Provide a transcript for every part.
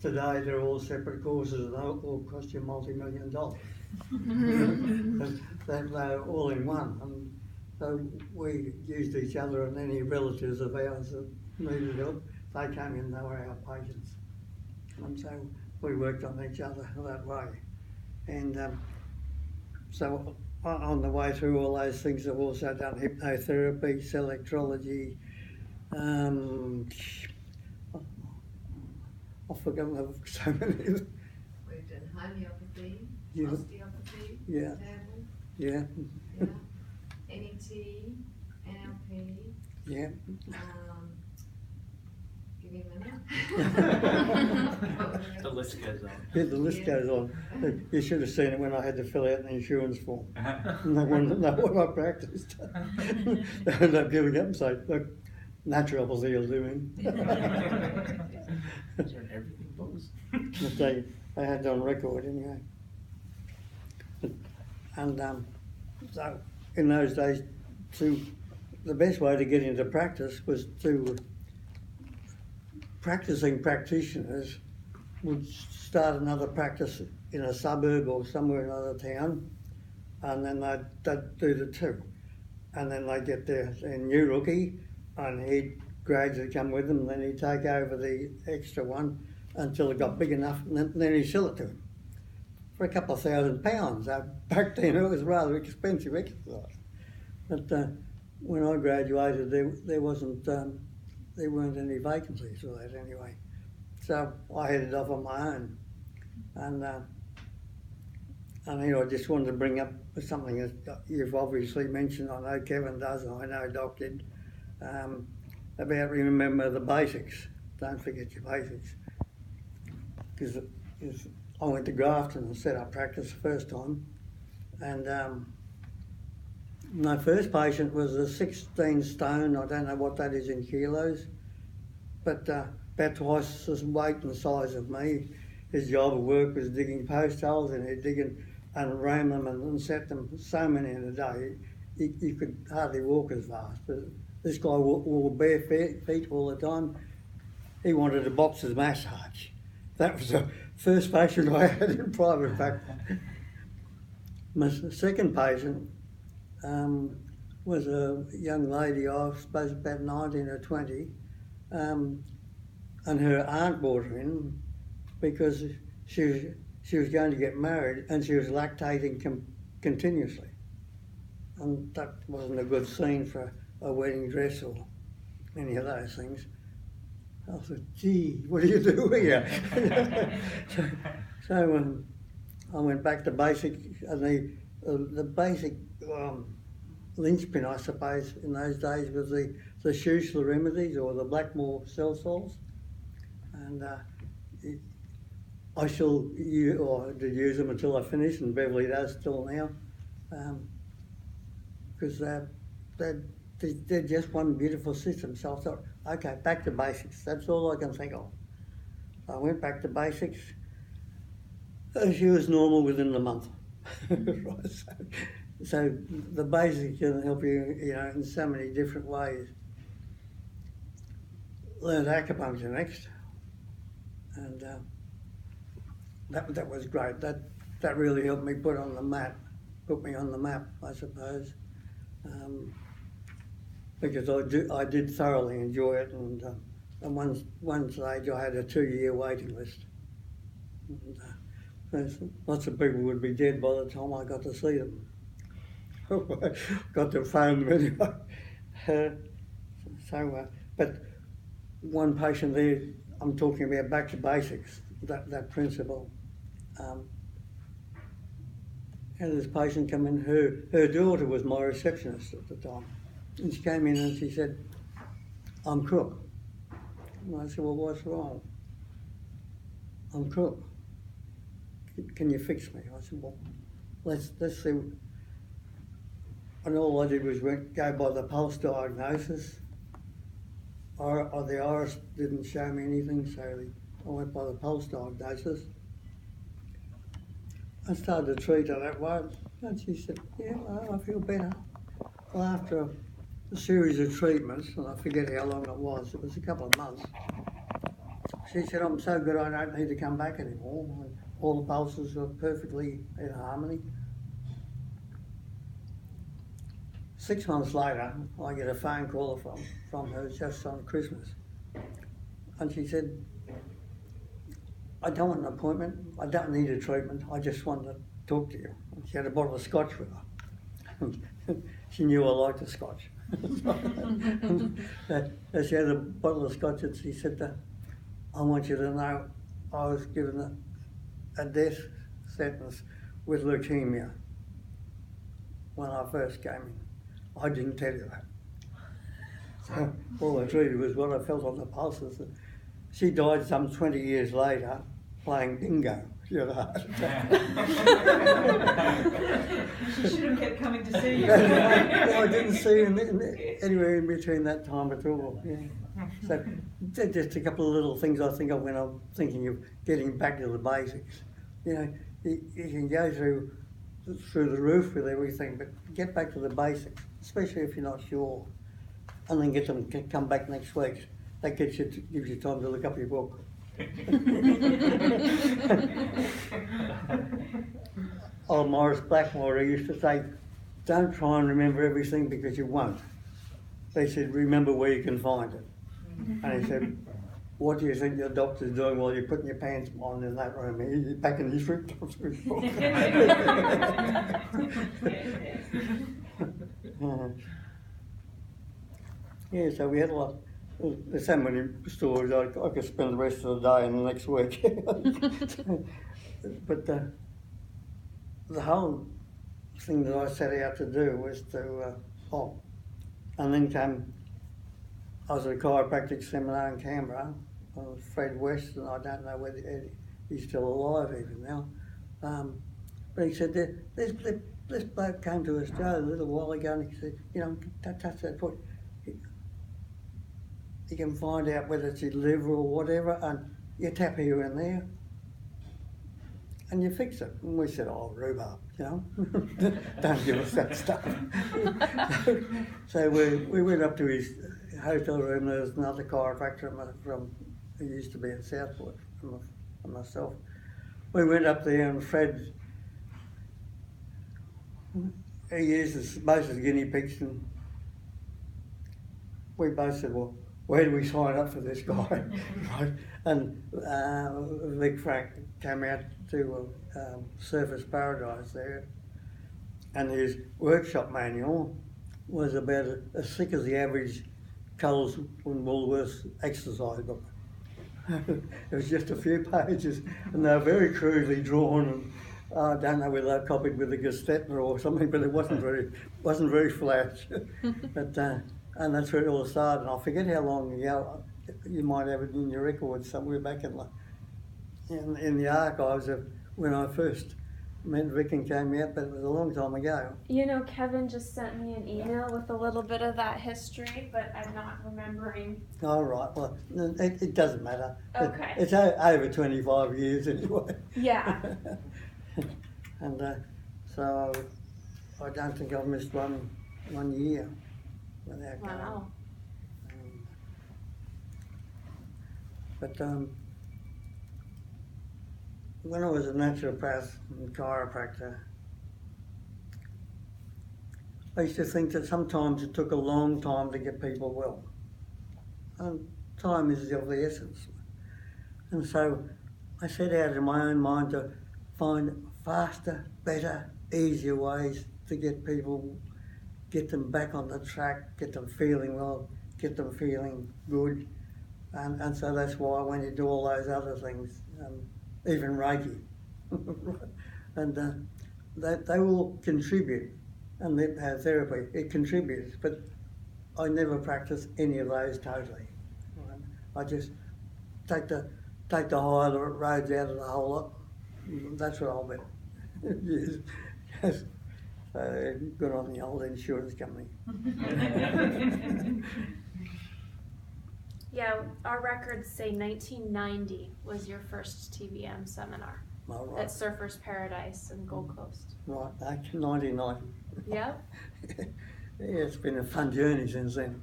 today they're all separate courses and they'll all cost you multi-million-dollar. They're all in one. And so we used each other, and any relatives of ours that needed help, they came in, they were our patients. And so we worked on each other that way. And so on the way through all those things, I've also done hypnotherapy, selectrology, I've forgotten so many. We've done homeopathy, osteopathy, yeah, yeah, NET, NLP. Yeah. Give me a minute. The list goes on. Yeah, the list goes on. You should have seen it when I had to fill out the insurance form. No one know what I practiced. They ended up giving up and say, look, naturopathy will do me. Everything books. But they had it on record anyway. And so in those days, the best way to get into practice was to practicing practitioners would start another practice in a suburb or somewhere in another town, and then they'd do the two. And then they'd get their new rookie, and he'd gradually come with them, and then he'd take over the extra one until it got big enough, and then he'd sell it to him for a couple of £1,000. Back then it was rather expensive exercise. But when I graduated, there weren't any vacancies for that anyway. So I headed off on my own. And I just wanted to bring up something that you've obviously mentioned. I know Kevin does, and I know Doc did, about remember the basics. Don't forget your basics. Because I went to Grafton and set up practice the first time. And my first patient was a 16 stone, I don't know what that is in kilos, but about twice the weight and size of me. His job of work was digging post holes, and he'd dig and ram them and set them, so many in a day. He could hardly walk as fast. But this guy wore bare feet all the time. He wanted a boxer's massage. That was the first patient I had in private practice. My second patient was a young lady, I suppose about 19 or 20, and her aunt brought her in because she was going to get married and she was lactating continuously. And that wasn't a good scene for a wedding dress or any of those things. I thought, gee, what do you do here? so I went back to basic, and the basic linchpin, I suppose, in those days was the Schussler remedies or the Blackmore cell salts. And I did use them until I finished, and Beverly does still now, because they're just one beautiful system. So I thought, okay, back to basics. That's all I can think of. I went back to basics. She was normal within the month. Right, so the basics can help you, in so many different ways. Learned acupuncture next, and that was great. That really helped me put me on the map, I suppose. Because I did thoroughly enjoy it, and one stage I had a 2-year waiting list. And, lots of people would be dead by the time I got to see them. Got to phone them anyway. But one patient there, I'm talking about back to basics, that principle. Had this patient come in, her daughter was my receptionist at the time. And she came in and she said, I'm crook. And I said, well, what's wrong? I'm crook. Can you fix me? I said, well, let's see. And all I did was go by the pulse diagnosis. Or the iris didn't show me anything, so I went by the pulse diagnosis. I started to treat her that way, and she said, yeah, I feel better. Well, after a series of treatments, and I forget how long it was a couple of months, She said, I'm so good I don't need to come back anymore. And all the pulses were perfectly in harmony. 6 months later, I get a phone call from her just on Christmas. And she said, I don't want an appointment, I don't need a treatment, I just want to talk to you. And she had a bottle of scotch with her. She knew I liked the scotch. She had a bottle of scotch and she said, I want you to know I was given a death sentence with leukemia when I first came in. I didn't tell you that. So all I treated was what I felt on the pulses. She died some 20 years later playing bingo. She had a heart attack. She should have kept coming to see you. I didn't see her anywhere in between that time at all. Yeah. So just a couple of little things I think of when I'm thinking of getting back to the basics. You know, you can go through the roof with everything, but get back to the basics, especially if you're not sure, and then get them to come back next week. That gives you time to look up your book. Old Morris Blackwater used to say, don't try and remember everything because you won't. They said, remember where you can find it. And he said, what do you think your doctor's doing while you're putting your pants on in that room? He's back in his room. Yeah, so we had a lot. There's so many stories, I could spend the rest of the day and the next week. But the whole thing that I set out to do was to, and then I was at a chiropractic seminar in Canberra. Fred West, and I don't know whether he's still alive even now. But he said, this bloke came to Australia a little while ago and he said, you know, touch that foot. You can find out whether it's your liver or whatever, and you tap here and there, and you fix it. And we said, oh, rhubarb, you know, don't give us that stuff. So we went up to his hotel room. There was another chiropractor who used to be at Southport, and myself. We went up there, and Fred, he uses most of the guinea pigs, and we both said, well, where do we sign up for this guy? Right? And Vic Frank came out to Surface Paradise there, and his workshop manual was about as thick as the average Coles and Woolworths exercise book. It was just a few pages, and they were very crudely drawn, and I don't know whether they copied with a Gestetner or something, but it wasn't very flash. But and that's where it all started. And I forget how long ago. You might have it in your records somewhere back in the archives of when I first met Vic and came out, but it was a long time ago. You know, Kevin just sent me an email with a little bit of that history, but I'm not remembering. All right, well, it doesn't matter. Okay. It's over 25 years anyway. Yeah. And so I don't think I've missed one year without going. Wow. But when I was a naturopath and chiropractor, I used to think that sometimes it took a long time to get people well. And time is of the essence. And so I set out in my own mind to find faster, better, easier ways to get them back on the track, get them feeling well, get them feeling good. And so that's why I went into all those other things, even Reiki. And they all contribute, and therapy, it contributes, but I never practice any of those totally. I just take the higher roads out of the whole lot. That's what I'll bet. Yes. So good on the old insurance company. Yeah, our records say 1990 was your first TBM seminar Right. at Surfers Paradise in Gold Coast. Right, back in 1990. Yep. Yeah, it's been a fun journey since then.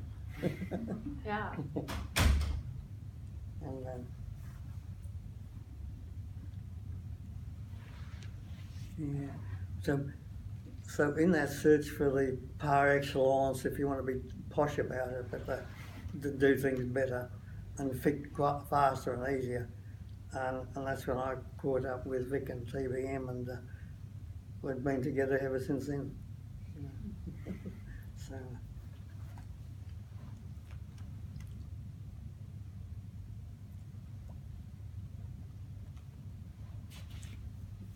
Yeah. And Yeah. So in that search for the par excellence, if you want to be posh about it, but to do things better and fit quite faster and easier, and that's when I caught up with Vic and TBM, and we've been together ever since then. So.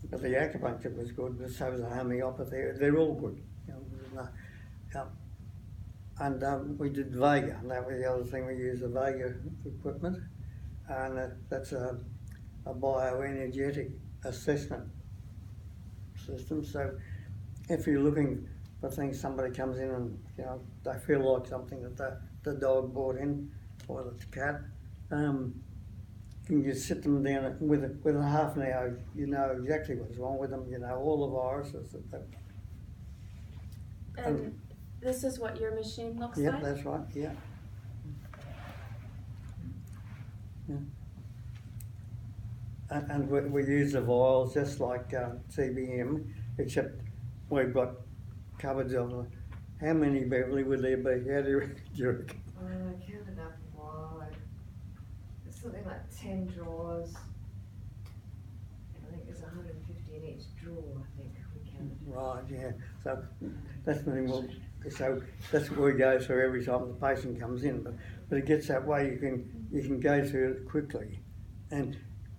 But the acupuncture was good, but so was the homeopathy. They're all good. You know, and we did Vega, and that was the other thing. We used the Vega equipment, and that's a bioenergetic assessment system. So if you're looking for things, somebody comes in and they feel like something that the dog brought in or the cat. You can just sit them down with a half an hour. You know exactly what's wrong with them. You know all the viruses that. And this is what your machine looks like? Yeah, that's right. Yeah. And we use the vials just like TBM, except we've got cupboards of them. How many, Beverly, would there be? How do you reckon? I counted up wide. It's something like 10 drawers. And I think there's 150 in each drawer, I think we counted. Right, yeah. So that's pretty well. So that's what we go through every time the patient comes in. But it gets that way you can go through it quickly. And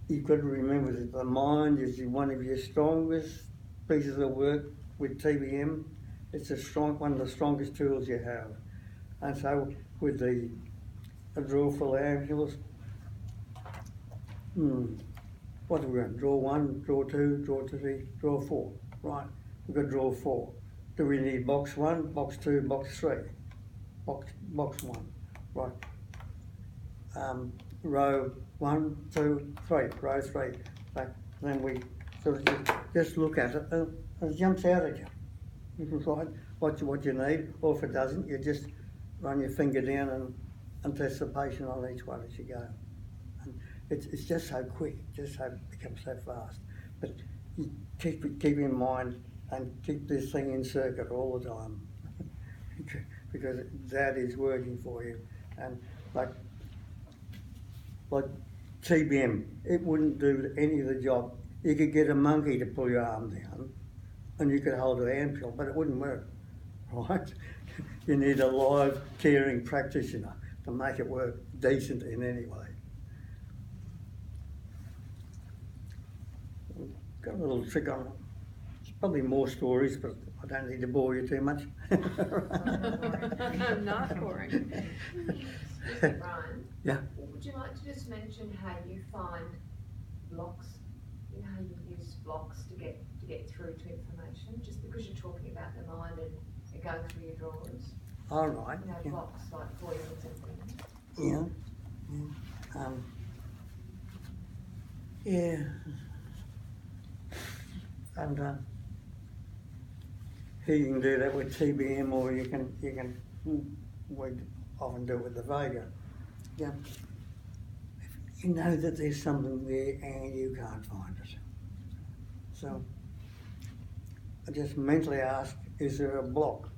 you've got to remember that the mind is one of your strongest pieces of work with TBM. It's one of the strongest tools you have. And so with a drawer full of ampules, what are we going? Draw 1, draw 2, draw 3, draw 4. Right, we've got draw 4. Do we need box 1, box 2, box 3? Box 1, right. Row 1, 2, 3, row 3. Then we sort of just look at it and it jumps out at you. You can find what you need, or if it doesn't, you just run your finger down and test the patient on each one as you go. And it's just so quick, just so it becomes so fast. But you keep in mind and keep this thing in circuit all the time because that is working for you. And like TBM, it wouldn't do any of the job. You could get a monkey to pull your arm down and you could hold an ampule, but it wouldn't work, right? You need a live, caring practitioner to make it work decent in any way. Got a little trick on it. There's probably more stories, but I don't need to bore you too much. I'm not boring. Excuse me, Brian. Yeah. Would you like to just mention how you find blocks? You know how you use blocks to get through to information? Just because you're talking about the mind and going through your drawers. All right. You know, Yeah. blocks like foils and things. Yeah. And here you can do that with TBM, or you can we often do it with the Vega. Yeah. You know that there's something there and you can't find it. So I just mentally ask, is there a block?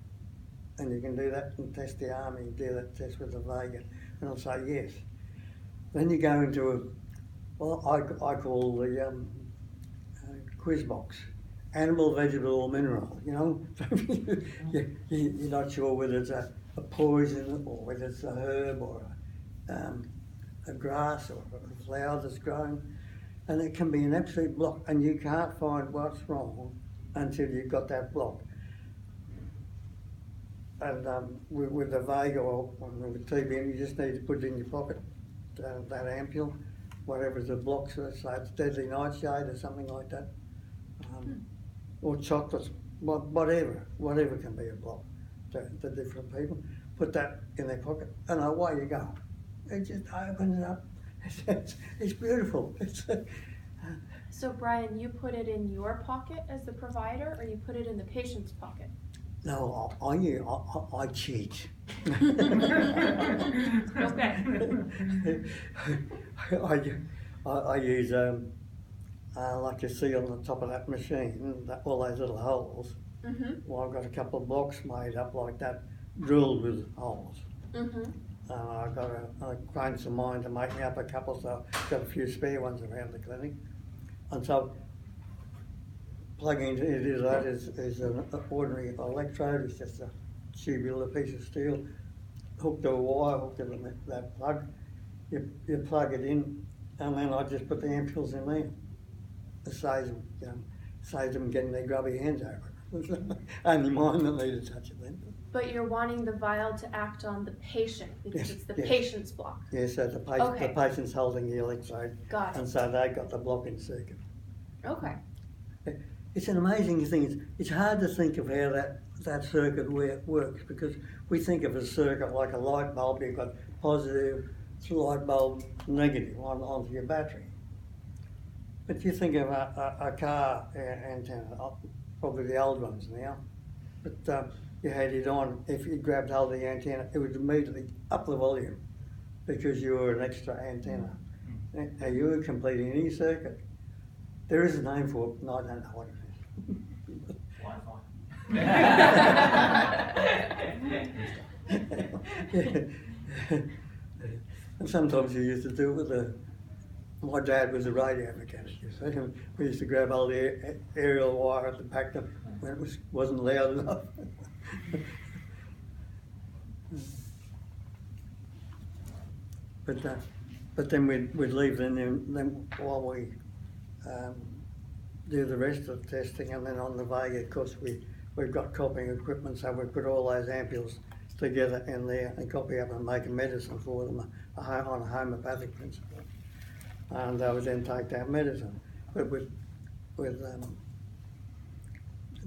And you can do that and test the arm, you can do that test with the Vega, and I'll say yes. Then you go into I call the quiz box. Animal, vegetable, or mineral, you know? You're not sure whether it's a poison or whether it's a herb or a grass or a flower that's growing. And it can be an absolute block and you can't find what's wrong until you've got that block. And with the Vega or with TBM, you just need to put it in your pocket, that ampule, whatever's the block, so let's say it's deadly nightshade or something like that. Or chocolate, whatever can be a block to different people. Put that in their pocket and away you go. It just opens it up. It's beautiful. So Brian, you put it in your pocket as the provider, or you put it in the patient's pocket? No, I cheat. Okay. I use like you see on the top of that machine, all those little holes. Mhm. Well, I've got a couple of blocks made up like that, drilled with holes. Mhm. I've got a acquaintance of mine to make me up a couple, so I've got a few spare ones around the clinic. And so plugging into that is an ordinary electrode. It's just a tubular piece of steel hooked to a wire, hooked to that plug. You plug it in, and then I just put the ampules in there. It saves them getting their grubby hands over it. Only mine that need to touch it then. But you're wanting the vial to act on the patient because Yes, it's the yes. patient's block. Yeah, so the patient's holding the electrode, Got and it. so they've got the blocking circuit. Okay. It's an amazing thing. It's hard to think of how that circuit works, because we think of a circuit like a light bulb. You've got positive light bulb, negative onto your battery. But you think of a car antenna, probably the old ones now, but you had it on. If you grabbed hold of the antenna, it would immediately up the volume because you were an extra antenna. Now you were completing any circuit. There is a name for it, and I don't know what it is. And sometimes you used to do it with my dad was a radio mechanic, you see. We used to grab all the aerial wire at the back when it wasn't loud enough. But then we'd leave them then while we do the rest of the testing, and then on the Vega, of course, we've got copying equipment, so we put all those ampules together in there and copy up and make a medicine for them on a homeopathic principle. And they would then take that medicine. But with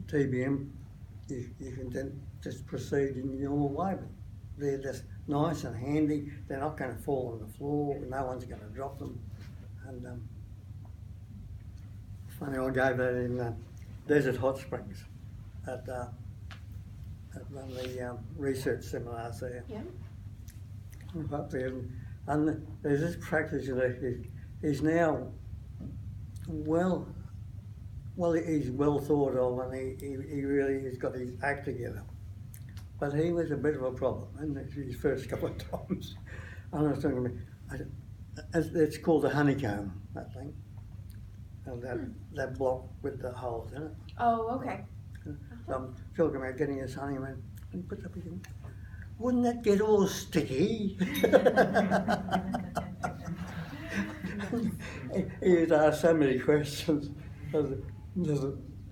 TBM, you can then just proceed in your normal way. They're just nice and handy. They're not going to fall on the floor. No one's going to drop them. And funny, I gave that in Desert Hot Springs at one of the research seminars there. Yeah. Up there, and there's this practitioner. He's now he's well thought of, and he really has got his act together. But he was a bit of a problem in his first couple of times. And I was talking about, it's called a honeycomb, that thing. And that block with the holes in it. Oh, okay. So I'm talking about getting his honey, and he puts up his hand. Wouldn't that get all sticky? He used to ask so many questions. Just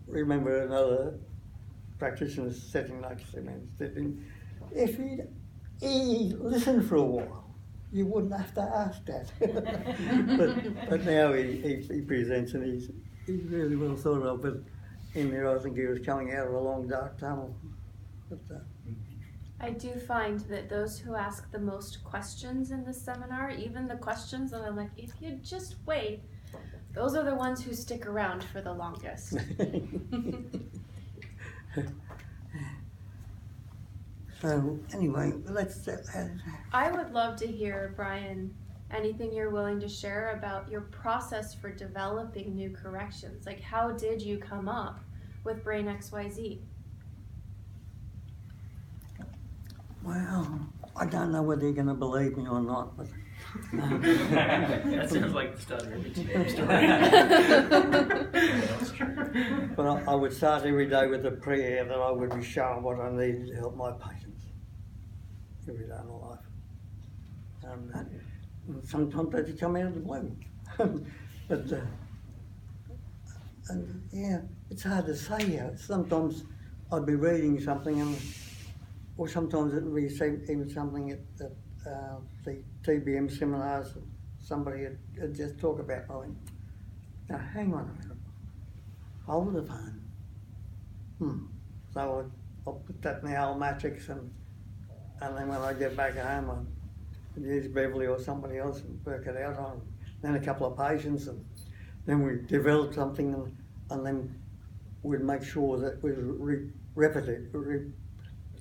remember another practitioner sitting next to me and sitting. If he'd listened for a while, you wouldn't have to ask that. but now he presents, and he's really well thought of. But in there, I think he was coming out of a long dark tunnel. But, I do find that those who ask the most questions in this seminar, even the questions that I'm like, if you just wait, those are the ones who stick around for the longest. So anyway, let's. I would love to hear, Brian, anything you're willing to share about your process for developing new corrections. Like, how did you come up with Brain XYZ? Well, I don't know whether you're going to believe me or not, but That sounds like the start of every TBM story. But I would start every day with a prayer that I would be shown what I needed to help my patients every day of my life. And sometimes they just come out of the blue. But and yeah, it's hard to say. Sometimes I'd be reading something, or sometimes it would be even something at the TBM seminars. Somebody would just talk about. I went, now hang on a minute. Hold the phone. So I'll put that in the old matrix, and then when I get back home, I'd use Beverly or somebody else and work it out on. Then a couple of patients, and then we developed something, and then we'd make sure that we repetitive.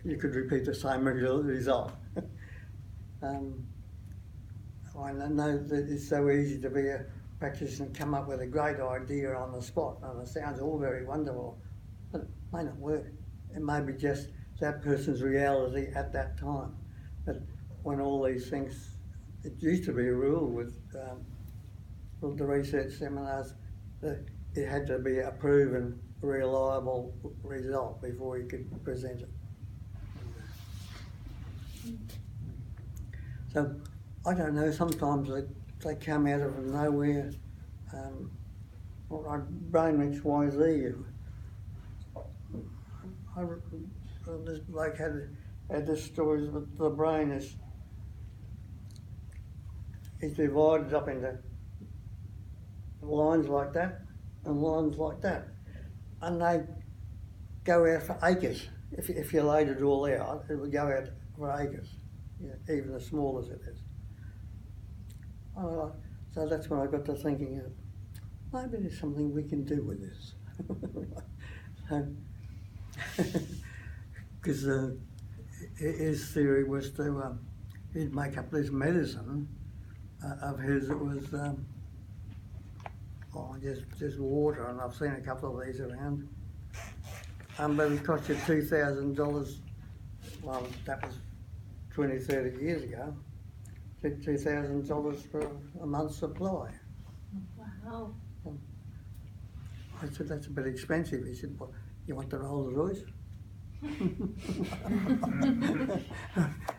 You could repeat the same result. I know that it's so easy to be practitioner come up with a great idea on the spot, and it sounds all very wonderful, but it may not work. It may be just that person's reality at that time. But when all these things, it used to be a rule with the research seminars that it had to be a proven, reliable result before you could present it. So I don't know, sometimes they come out of nowhere. Brain XYZ. This bloke had this story that the brain is divided up into lines like that and lines like that, and they go out for acres. If you laid it all out, it would go out for acres, even as small as it is. So that's when I got to thinking, maybe there's something we can do with this. Because his theory was to, he'd make up this medicine of his that was just water, and I've seen a couple of these around. But it cost you $2,000, well, that was 20, 30 years ago. $2,000 for a month's supply. Wow. I said, that's a bit expensive. He said, well, you want the Rolls Royce?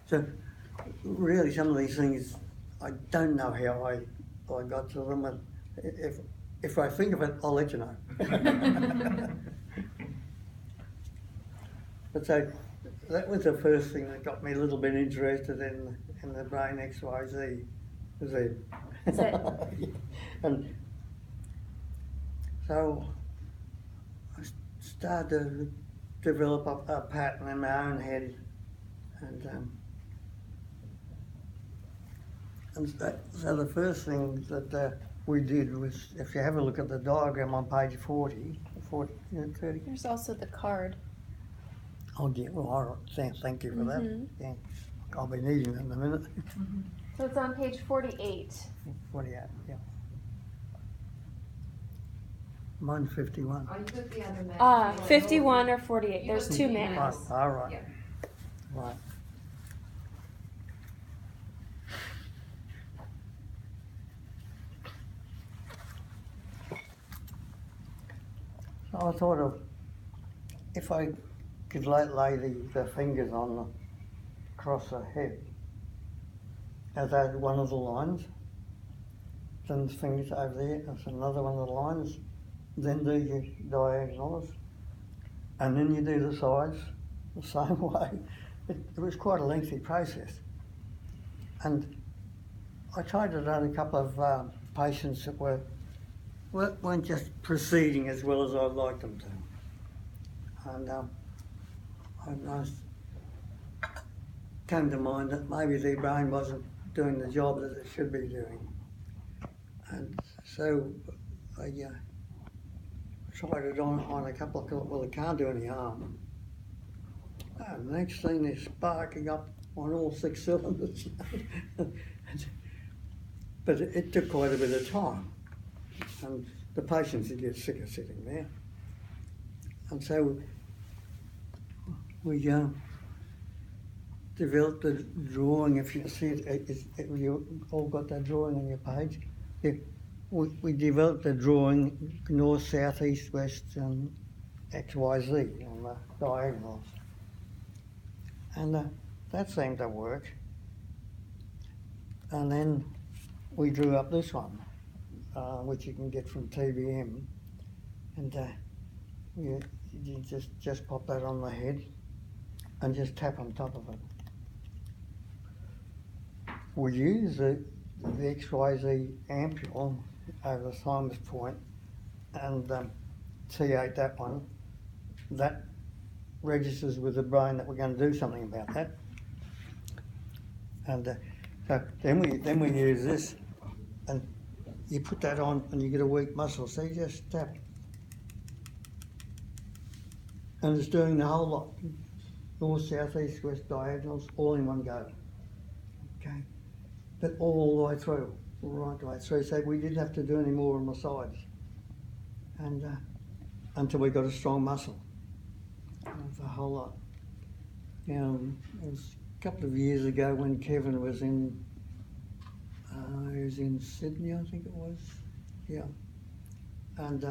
So really some of these things, I don't know how I got to them, and if I think of it, I'll let you know. But so that was the first thing that got me a little bit interested in the Brain XYZ. Was it? And so I started to develop a pattern in my own head, and so the first thing that we did was, if you have a look at the diagram on page 30. There's also the card. Oh, yeah, well, all right. Thank you for that. Yeah, I'll be needing it in a minute. So it's on page 48. 48, yeah. Mine's 51. Oh, you got the other map. 51 or 48. You There's got two the maps. emails. All right. Yeah. Right. So I thought of, if I could lay the fingers on across the head, as that one of the lines, then the fingers over there, that's another one of the lines, then do your diagonals, and then you do the sides the same way. It was quite a lengthy process. And I tried it on a couple of patients that weren't just proceeding as well as I'd like them to. And I came to mind that maybe their brain wasn't doing the job that it should be doing. And so I tried it on a couple of, well, it can't do any harm. And the next thing, they're sparking up on all 6 cylinders. But it took quite a bit of time. And the patients would get sick of sitting there. And so we developed the drawing. If you see it, you all got that drawing on your page. Yeah, we developed the drawing north, south, east, west, and XYZ on the diagonals. And that seemed to work. And then we drew up this one, which you can get from TBM. And you just pop that on the head and just tap on top of it. We use the XYZ ampule over the thymus point and T8 that one. That registers with the brain that we're going to do something about that. And so then we use this, and you put that on and you get a weak muscle, so you just tap. And it's doing the whole lot. North, south, east, west, diagonals, all in one go. Okay? But all the way through. right way through, so we didn't have to do any more on the sides, and until we got a strong muscle. That's a whole lot. It was a couple of years ago when Kevin was in, he was in Sydney, I think it was, yeah. And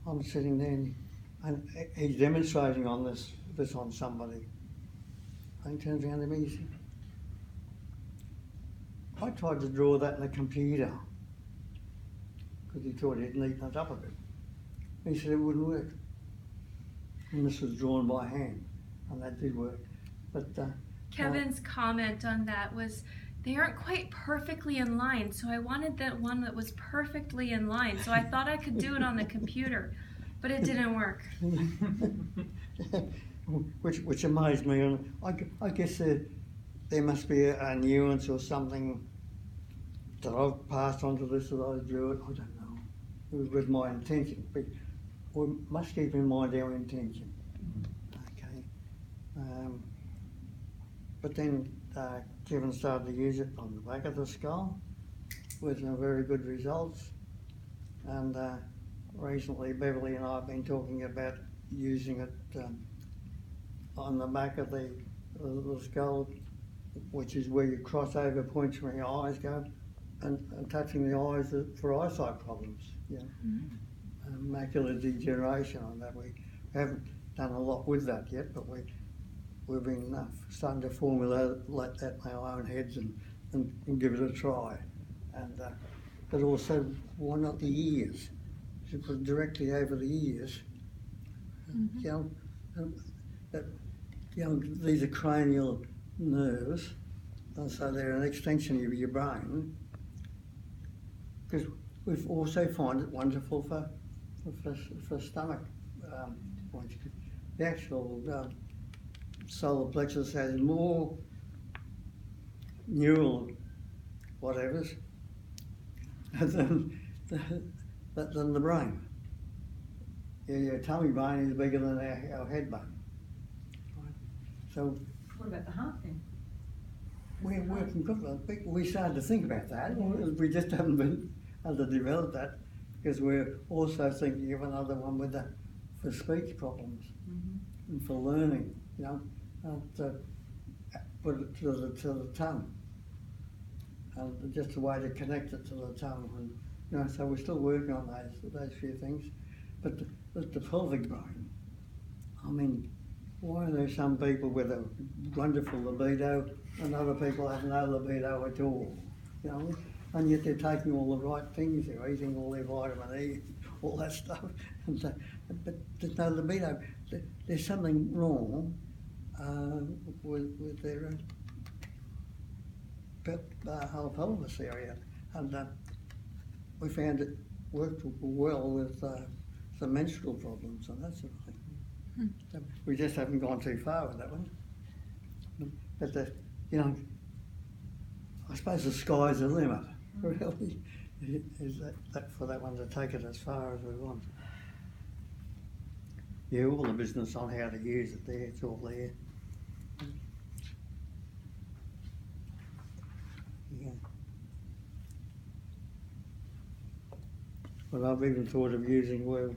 I'm sitting there, and he's demonstrating on this on somebody. And he turns around to me and he said, I tried to draw that in the computer because he thought he'd neaten it up a bit. He said it wouldn't work. And this was drawn by hand, and that did work. But Kevin's comment on that was, they aren't quite perfectly in line, so I wanted that one that was perfectly in line, so I thought I could do it on the computer, but it didn't work. which amazed me, and I guess there must be a nuance or something that I've passed on to this that I drew it. I don't know. It was with my intention, but we must keep in mind our intention. Okay. But then Kevin started to use it on the back of the skull with some very good results. And recently Beverly and I have been talking about using it on the back of the skull, which is where your crossover points where your eyes go, and touching the eyes for eyesight problems. Yeah. Mm-hmm. Macular degeneration on that. We haven't done a lot with that yet, but we've been starting to formulate that in our own heads and give it a try. And but also, why not the ears? If you put directly over the ears, these are cranial nerves, and so they're an extension of your brain. Because we also find it wonderful for stomach points. The actual solar plexus has more neural whatevers than the brain. Your tummy bone is bigger than our head bone. Right? So What about the heart then? we started to think about that. We just haven't been able to develop that because we're also thinking of another one for speech problems and for learning. To put it to the tongue, and just a way to connect it to the tongue. And so we're still working on those few things. But the pelvic bone, I mean, why are there some people with a wonderful libido and other people have no libido at all? And yet they're taking all the right things, they're eating all their vitamin E, all that stuff, but there's no libido. There's something wrong with their whole pelvis area, and we found it worked well with some menstrual problems and that sort of thing. So we just haven't gone too far with that one. But I suppose the sky's the limit, really, is that for that one to take it as far as we want. Yeah, all the business on how to use it there, it's all there. Yeah. Well, I've even thought of using where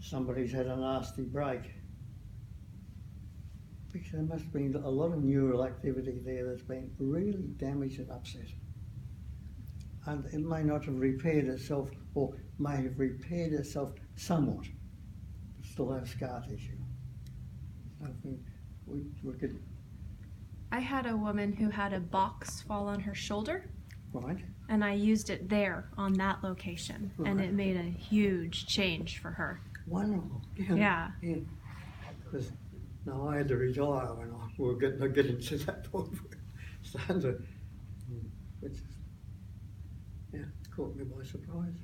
somebody's had a nasty break. Because there must have been a lot of neural activity there that's been really damaged and upset. And it may not have repaired itself, or may have repaired itself somewhat, but still have scar tissue. So I think we could... I had a woman who had a box fall on her shoulder. Right. And I used it there on that location, and it made a huge change for her. Wonderful. Yeah. Because no, I had to retire when we were getting to that point. Which caught me by surprise.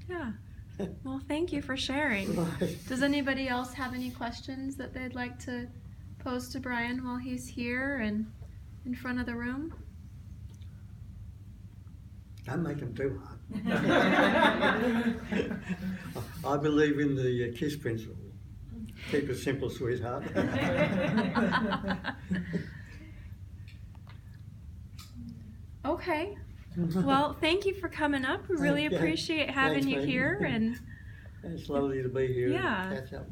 Yeah. Well, thank you for sharing. Right. Does anybody else have any questions that they'd like to pose to Brian while he's here and in front of the room? Don't make them too hard. I believe in the KISS principle. Keep it simple, sweetheart. Okay. Well, thank you for coming up. We really Okay. appreciate having Thanks, you mate. here, and It's lovely to be here Yeah. and catch up.